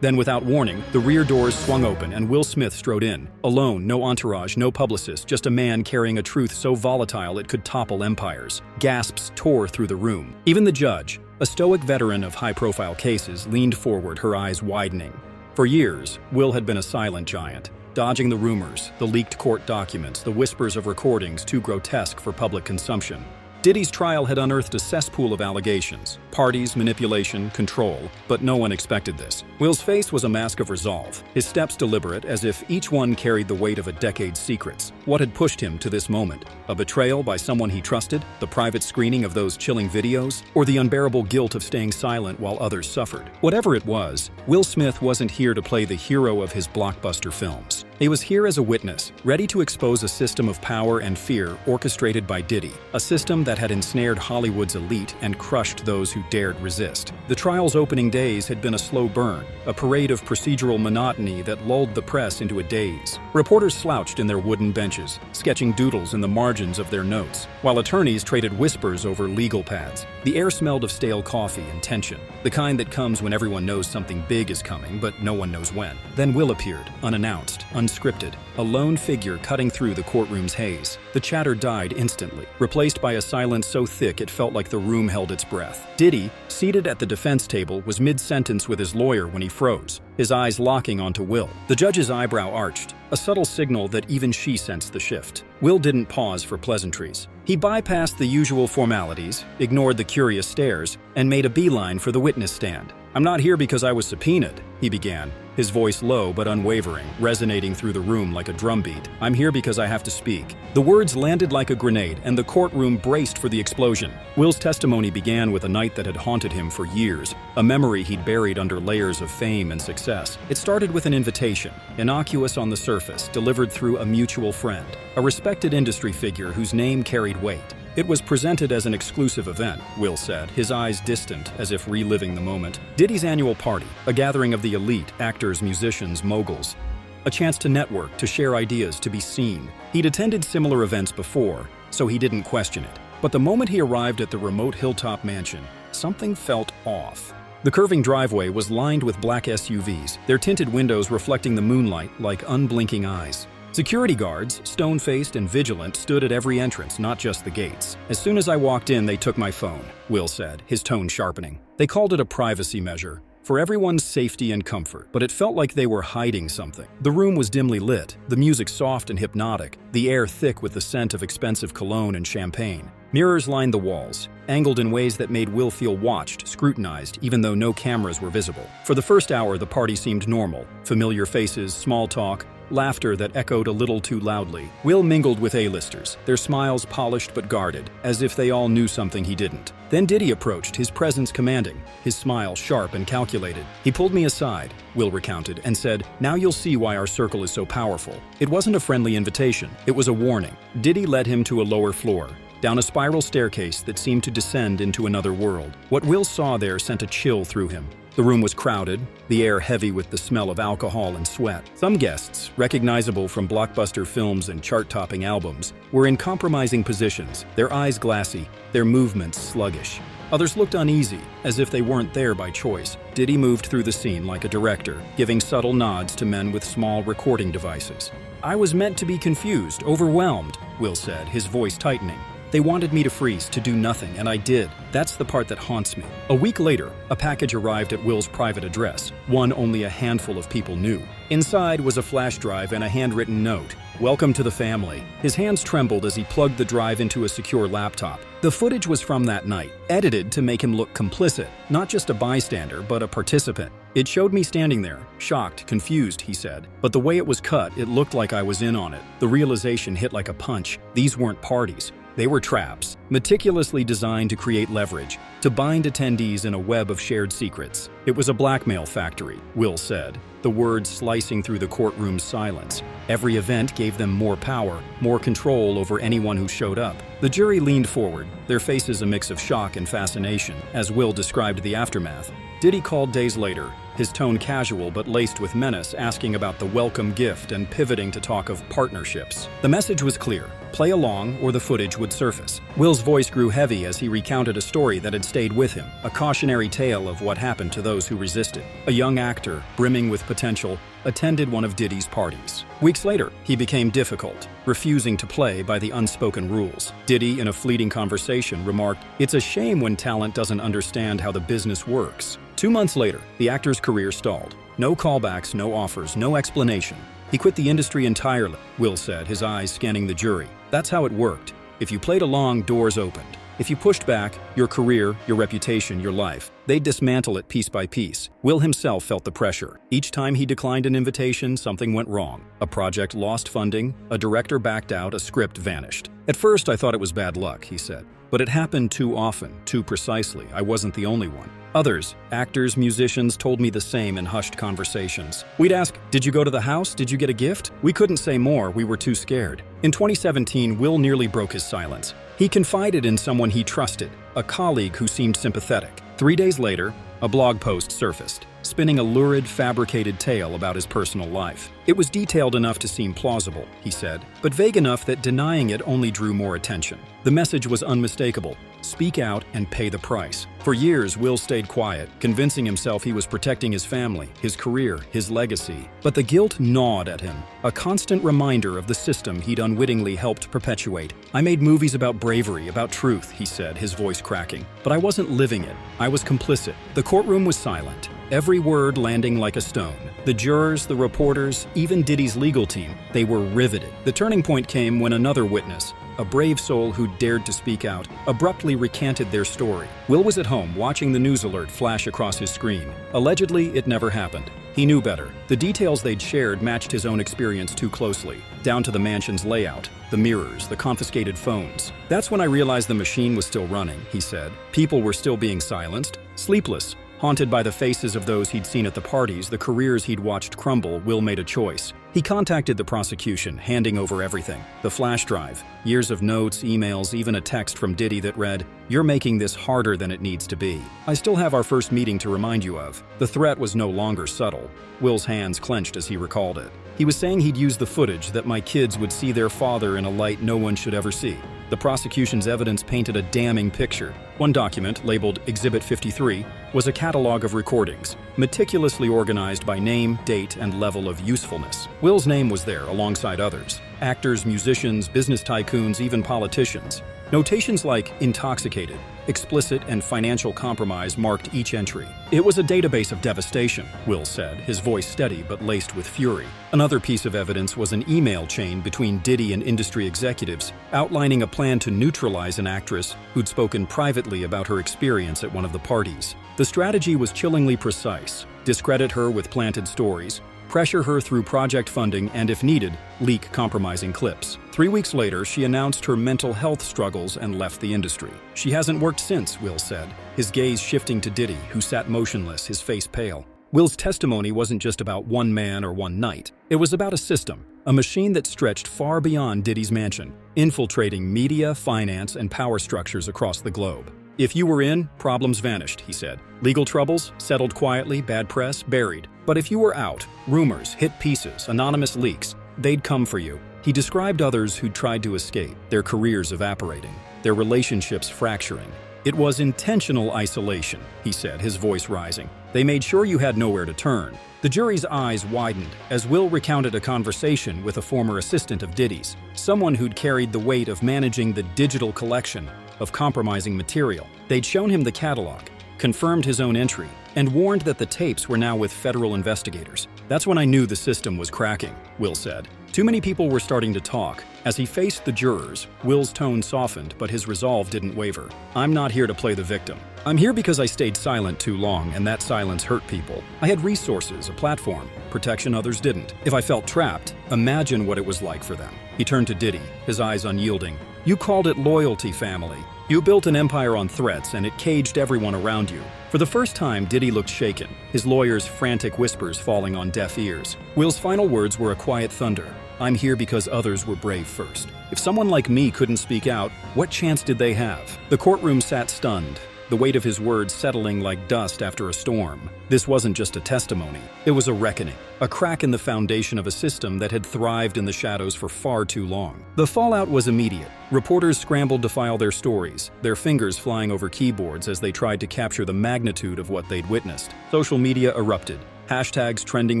Then, without warning, the rear doors swung open and Will Smith strode in. Alone, no entourage, no publicist, just a man carrying a truth so volatile it could topple empires. Gasps tore through the room. Even the judge, a stoic veteran of high-profile cases, leaned forward, her eyes widening. For years, Will had been a silent giant, dodging the rumors, the leaked court documents, the whispers of recordings too grotesque for public consumption. Diddy's trial had unearthed a cesspool of allegations, parties, manipulation, control, but no one expected this. Will's face was a mask of resolve, his steps deliberate, as if each one carried the weight of a decade's secrets. What had pushed him to this moment? A betrayal by someone he trusted? The private screening of those chilling videos? Or the unbearable guilt of staying silent while others suffered? Whatever it was, Will Smith wasn't here to play the hero of his blockbuster films. He was here as a witness, ready to expose a system of power and fear orchestrated by Diddy, a system that had ensnared Hollywood's elite and crushed those who dared resist. The trial's opening days had been a slow burn, a parade of procedural monotony that lulled the press into a daze. Reporters slouched in their wooden benches, sketching doodles in the margins of their notes, while attorneys traded whispers over legal pads. The air smelled of stale coffee and tension, the kind that comes when everyone knows something big is coming, but no one knows when. Then Will appeared, unannounced, unscripted, a lone figure cutting through the courtroom's haze. The chatter died instantly, replaced by a silence so thick it felt like the room held its breath. Diddy, seated at the defense table, was mid-sentence with his lawyer when he froze, his eyes locking onto Will. The judge's eyebrow arched, a subtle signal that even she sensed the shift. Will didn't pause for pleasantries. He bypassed the usual formalities, ignored the curious stares, and made a beeline for the witness stand. "I'm not here because I was subpoenaed," he began, his voice low but unwavering, resonating through the room like a drumbeat. "I'm here because I have to speak." The words landed like a grenade, and the courtroom braced for the explosion. Will's testimony began with a night that had haunted him for years, a memory he'd buried under layers of fame and success. It started with an invitation, innocuous on the surface, delivered through a mutual friend, a respected industry figure whose name carried weight. It was presented as an exclusive event, Will said, his eyes distant, as if reliving the moment. Diddy's annual party, a gathering of the elite, actors, musicians, moguls. A chance to network, to share ideas, to be seen. He'd attended similar events before, so he didn't question it. But the moment he arrived at the remote hilltop mansion, something felt off. The curving driveway was lined with black SUVs, their tinted windows reflecting the moonlight like unblinking eyes. Security guards, stone-faced and vigilant, stood at every entrance, not just the gates. "As soon as I walked in, they took my phone," Will said, his tone sharpening. "They called it a privacy measure, for everyone's safety and comfort, but it felt like they were hiding something." The room was dimly lit, the music soft and hypnotic, the air thick with the scent of expensive cologne and champagne. Mirrors lined the walls, angled in ways that made Will feel watched, scrutinized, even though no cameras were visible. For the first hour, the party seemed normal. Familiar faces, small talk, laughter that echoed a little too loudly. Will mingled with A-listers, their smiles polished but guarded, as if they all knew something he didn't. Then Diddy approached, his presence commanding, his smile sharp and calculated. "He pulled me aside," Will recounted, and said, "Now you'll see why our circle is so powerful." It wasn't a friendly invitation, it was a warning. Diddy led him to a lower floor, down a spiral staircase that seemed to descend into another world. What Will saw there sent a chill through him. The room was crowded, the air heavy with the smell of alcohol and sweat. Some guests, recognizable from blockbuster films and chart-topping albums, were in compromising positions, their eyes glassy, their movements sluggish. Others looked uneasy, as if they weren't there by choice. Diddy moved through the scene like a director, giving subtle nods to men with small recording devices. "I was meant to be confused, overwhelmed," Will said, his voice tightening. "They wanted me to freeze, to do nothing, and I did. That's the part that haunts me." A week later, a package arrived at Will's private address, one only a handful of people knew. Inside was a flash drive and a handwritten note. "Welcome to the family." His hands trembled as he plugged the drive into a secure laptop. The footage was from that night, edited to make him look complicit, not just a bystander, but a participant. "It showed me standing there, shocked, confused," he said. "But the way it was cut, it looked like I was in on it." The realization hit like a punch. These weren't parties. They were traps, meticulously designed to create leverage, to bind attendees in a web of shared secrets. It was a blackmail factory, Will said, the words slicing through the courtroom's silence. Every event gave them more power, more control over anyone who showed up. The jury leaned forward, their faces a mix of shock and fascination, as Will described the aftermath. Diddy called days later, his tone casual but laced with menace, asking about the welcome gift and pivoting to talk of partnerships. The message was clear: play along or the footage would surface. Will's voice grew heavy as he recounted a story that had stayed with him, a cautionary tale of what happened to those who resisted. A young actor, brimming with potential, attended one of Diddy's parties. Weeks later, he became difficult, refusing to play by the unspoken rules. Diddy, in a fleeting conversation, remarked, "It's a shame when talent doesn't understand how the business works." 2 months later, the actor's career stalled. No callbacks, no offers, no explanation. He quit the industry entirely, Will said, his eyes scanning the jury. That's how it worked. If you played along, doors opened. If you pushed back, your career, your reputation, your life, they'd dismantle it piece by piece. Will himself felt the pressure. Each time he declined an invitation, something went wrong. A project lost funding, a director backed out, a script vanished. "At first, I thought it was bad luck," he said. "But it happened too often, too precisely. I wasn't the only one." Others, actors, musicians, told me the same in hushed conversations. We'd ask, "Did you go to the house? Did you get a gift?" We couldn't say more, we were too scared. In 2017, Will nearly broke his silence. He confided in someone he trusted, a colleague who seemed sympathetic. 3 days later, a blog post surfaced, spinning a lurid, fabricated tale about his personal life. It was detailed enough to seem plausible, he said, but vague enough that denying it only drew more attention. The message was unmistakable: speak out and pay the price. For years, Will stayed quiet, convincing himself he was protecting his family, his career, his legacy. But the guilt gnawed at him, a constant reminder of the system he'd unwittingly helped perpetuate. "I made movies about bravery, about truth," he said, his voice cracking. "But I wasn't living it. I was complicit." The courtroom was silent, every word landing like a stone. The jurors, the reporters, even Diddy's legal team, they were riveted. The turning point came when another witness, a brave soul who dared to speak out, abruptly recanted their story. Will was at home watching the news alert flash across his screen. Allegedly, it never happened. He knew better. The details they'd shared matched his own experience too closely, down to the mansion's layout, the mirrors, the confiscated phones. "That's when I realized the machine was still running," he said. "People were still being silenced, sleepless, haunted by the faces of those he'd seen at the parties, the careers he'd watched crumble. Will made a choice. He contacted the prosecution, handing over everything. The flash drive, years of notes, emails, even a text from Diddy that read, "You're making this harder than it needs to be. I still have our first meeting to remind you of." The threat was no longer subtle. Will's hands clenched as he recalled it. He was saying he'd use the footage, that my kids would see their father in a light no one should ever see. The prosecution's evidence painted a damning picture. One document, labeled Exhibit 53, was a catalog of recordings, meticulously organized by name, date, and level of usefulness. Will's name was there alongside others: actors, musicians, business tycoons, even politicians. Notations like intoxicated, explicit, and financial compromise marked each entry. It was a database of devastation, Will said, his voice steady but laced with fury. Another piece of evidence was an email chain between Diddy and industry executives, outlining a plan to neutralize an actress who'd spoken privately about her experience at one of the parties. The strategy was chillingly precise: discredit her with planted stories, pressure her through project funding, and if needed, leak compromising clips. 3 weeks later, she announced her mental health struggles and left the industry. She hasn't worked since, Will said, his gaze shifting to Diddy, who sat motionless, his face pale. Will's testimony wasn't just about one man or one night. It was about a system, a machine that stretched far beyond Diddy's mansion, infiltrating media, finance, and power structures across the globe. If you were in, problems vanished, he said. Legal troubles, settled quietly, bad press, buried. But if you were out, rumors, hit pieces, anonymous leaks, they'd come for you. He described others who'd tried to escape, their careers evaporating, their relationships fracturing. It was intentional isolation, he said, his voice rising. They made sure you had nowhere to turn. The jury's eyes widened as Will recounted a conversation with a former assistant of Diddy's, someone who'd carried the weight of managing the digital collection of compromising material. They'd shown him the catalog, confirmed his own entry, and warned that the tapes were now with federal investigators. "That's when I knew the system was cracking," Will said. Too many people were starting to talk. As he faced the jurors, Will's tone softened, but his resolve didn't waver. "I'm not here to play the victim. I'm here because I stayed silent too long, and that silence hurt people. I had resources, a platform, protection others didn't. If I felt trapped, imagine what it was like for them." He turned to Diddy, his eyes unyielding. "You called it loyalty, family. You built an empire on threats, and it caged everyone around you." For the first time, Diddy looked shaken, his lawyer's frantic whispers falling on deaf ears. Will's final words were a quiet thunder. "I'm here because others were brave first. If someone like me couldn't speak out, what chance did they have?" The courtroom sat stunned. the weight of his words settling like dust after a storm. This wasn't just a testimony, it was a reckoning, a crack in the foundation of a system that had thrived in the shadows for far too long. The fallout was immediate. Reporters scrambled to file their stories, their fingers flying over keyboards as they tried to capture the magnitude of what they'd witnessed. Social media erupted, hashtags trending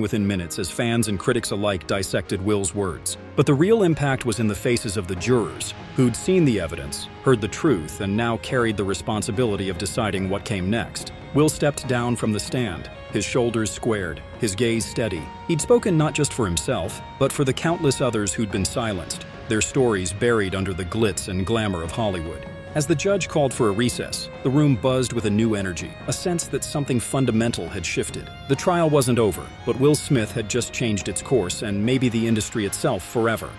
within minutes as fans and critics alike dissected Will's words. But the real impact was in the faces of the jurors, who'd seen the evidence, heard the truth, and now carried the responsibility of deciding what came next. Will stepped down from the stand, his shoulders squared, his gaze steady. He'd spoken not just for himself, but for the countless others who'd been silenced, their stories buried under the glitz and glamour of Hollywood. As the judge called for a recess, the room buzzed with a new energy, a sense that something fundamental had shifted. The trial wasn't over, but Will Smith had just changed its course and maybe the industry itself forever.